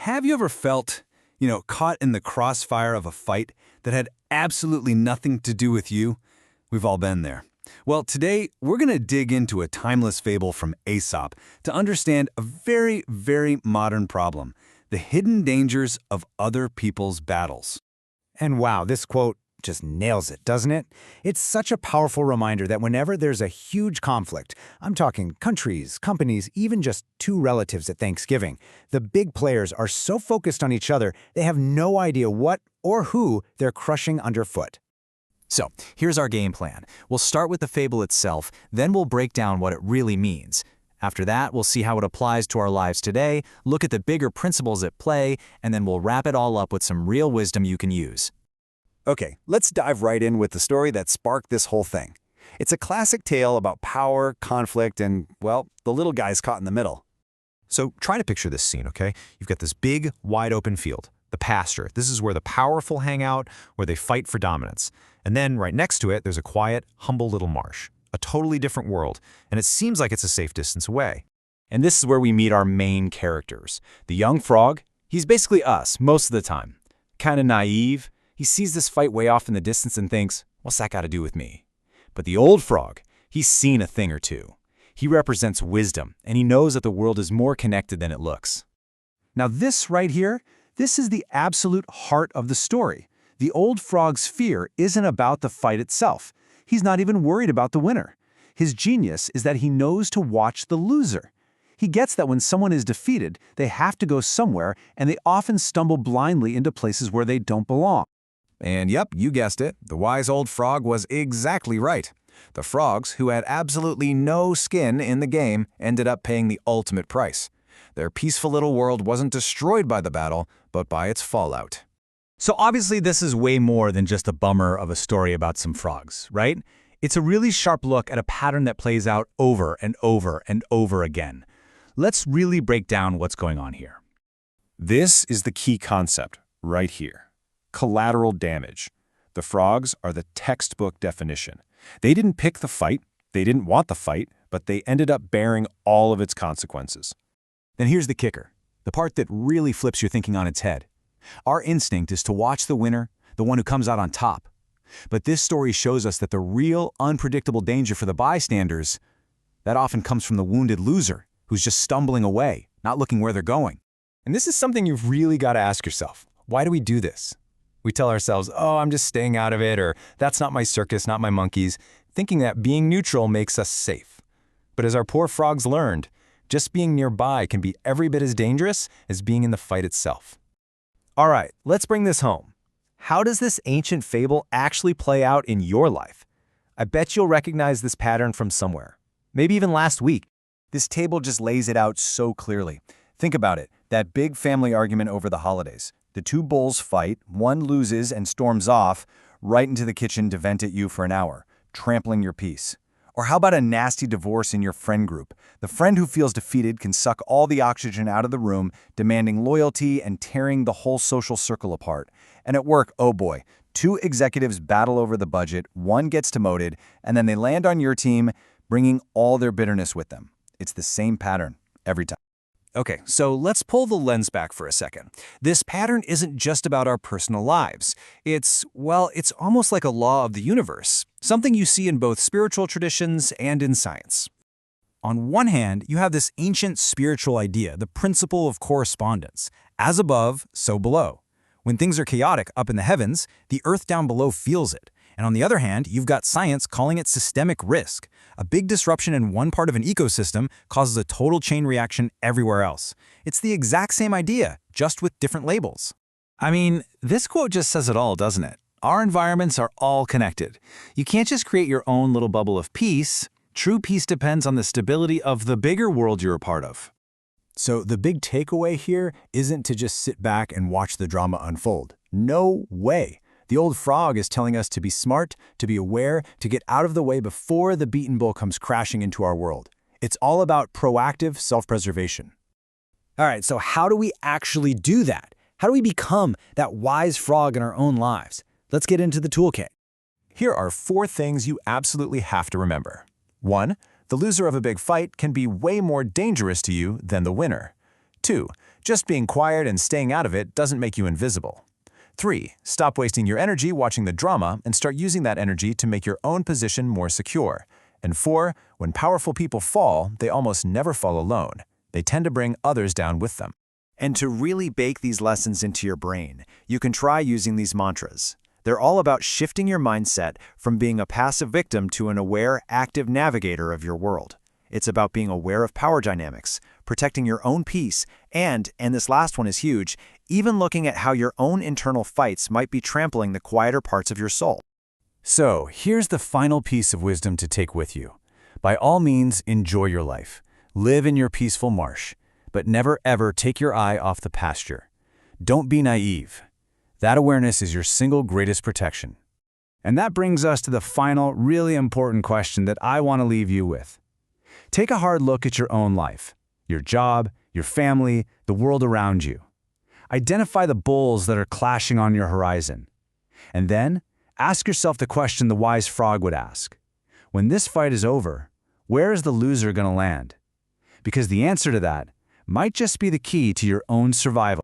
Have you ever felt, caught in the crossfire of a fight that had absolutely nothing to do with you? We've all been there. Well, today we're going to dig into a timeless fable from Aesop to understand a very, very modern problem: the hidden dangers of other people's battles. And wow, this quote just nails it, doesn't it? It's such a powerful reminder that whenever there's a huge conflict, I'm talking countries, companies, even just two relatives at Thanksgiving, the big players are so focused on each other, they have no idea what or who they're crushing underfoot. So, here's our game plan. We'll start with the fable itself, then we'll break down what it really means. After that, we'll see how it applies to our lives today, look at the bigger principles at play, and then we'll wrap it all up with some real wisdom you can use. Okay, let's dive right in with the story that sparked this whole thing. It's a classic tale about power, conflict, and, well, the little guy's caught in the middle. So try to picture this scene, okay? You've got this big, wide-open field, the pasture. This is where the powerful hang out, where they fight for dominance. And then right next to it, there's a quiet, humble little marsh. A totally different world, and it seems like it's a safe distance away. And this is where we meet our main characters. The young frog, he's basically us most of the time. Kinda naive. He sees this fight way off in the distance and thinks, what's that got to do with me? But the old frog, he's seen a thing or two. He represents wisdom, and he knows that the world is more connected than it looks. Now this right here, this is the absolute heart of the story. The old frog's fear isn't about the fight itself. He's not even worried about the winner. His genius is that he knows to watch the loser. He gets that when someone is defeated, they have to go somewhere, and they often stumble blindly into places where they don't belong. And yep, you guessed it, the wise old frog was exactly right. The frogs, who had absolutely no skin in the game, ended up paying the ultimate price. Their peaceful little world wasn't destroyed by the battle, but by its fallout. So obviously this is way more than just a bummer of a story about some frogs, right? It's a really sharp look at a pattern that plays out over and over and over again. Let's really break down what's going on here. This is the key concept right here. Collateral damage. The frogs are the textbook definition. They didn't pick the fight, they didn't want the fight, but they ended up bearing all of its consequences. Then here's the kicker, the part that really flips your thinking on its head. Our instinct is to watch the winner, the one who comes out on top. But this story shows us that the real, unpredictable danger for the bystanders, that often comes from the wounded loser, who's just stumbling away, not looking where they're going. And this is something you've really got to ask yourself. Why do we do this? We tell ourselves, oh, I'm just staying out of it, or that's not my circus, not my monkeys, thinking that being neutral makes us safe. But as our poor frogs learned, just being nearby can be every bit as dangerous as being in the fight itself. All right, let's bring this home. How does this ancient fable actually play out in your life? I bet you'll recognize this pattern from somewhere. Maybe even last week. This table just lays it out so clearly. Think about it, that big family argument over the holidays. The two bulls fight, one loses and storms off right into the kitchen to vent at you for an hour, trampling your peace. Or how about a nasty divorce in your friend group? The friend who feels defeated can suck all the oxygen out of the room, demanding loyalty and tearing the whole social circle apart. And at work, oh boy, two executives battle over the budget, one gets demoted, and then they land on your team, bringing all their bitterness with them. It's the same pattern every time. Okay, so let's pull the lens back for a second. This pattern isn't just about our personal lives. It's almost like a law of the universe, something you see in both spiritual traditions and in science. On one hand, you have this ancient spiritual idea, the principle of correspondence. As above, so below. When things are chaotic up in the heavens, the earth down below feels it. And on the other hand, you've got science calling it systemic risk. A big disruption in one part of an ecosystem causes a total chain reaction everywhere else. It's the exact same idea, just with different labels. I mean, this quote just says it all, doesn't it? Our environments are all connected. You can't just create your own little bubble of peace. True peace depends on the stability of the bigger world you're a part of. So the big takeaway here isn't to just sit back and watch the drama unfold. No way. The old frog is telling us to be smart, to be aware, to get out of the way before the beaten bull comes crashing into our world. It's all about proactive self-preservation. All right, so how do we actually do that? How do we become that wise frog in our own lives? Let's get into the toolkit. Here are 4 things you absolutely have to remember. 1. The loser of a big fight can be way more dangerous to you than the winner. 2. Just being quiet and staying out of it doesn't make you invisible. 3. Stop wasting your energy watching the drama and start using that energy to make your own position more secure. And 4. When powerful people fall, they almost never fall alone. They tend to bring others down with them. And to really bake these lessons into your brain, you can try using these mantras. They're all about shifting your mindset from being a passive victim to an aware, active navigator of your world. It's about being aware of power dynamics, protecting your own peace, and this last one is huge, even looking at how your own internal fights might be trampling the quieter parts of your soul. So, here's the final piece of wisdom to take with you. By all means, enjoy your life. Live in your peaceful marsh, but never ever take your eye off the pasture. Don't be naive. That awareness is your single greatest protection. And that brings us to the final, really important question that I want to leave you with. Take a hard look at your own life, your job, your family, the world around you. Identify the bulls that are clashing on your horizon. And then, ask yourself the question the wise frog would ask. When this fight is over, where is the loser going to land? Because the answer to that might just be the key to your own survival.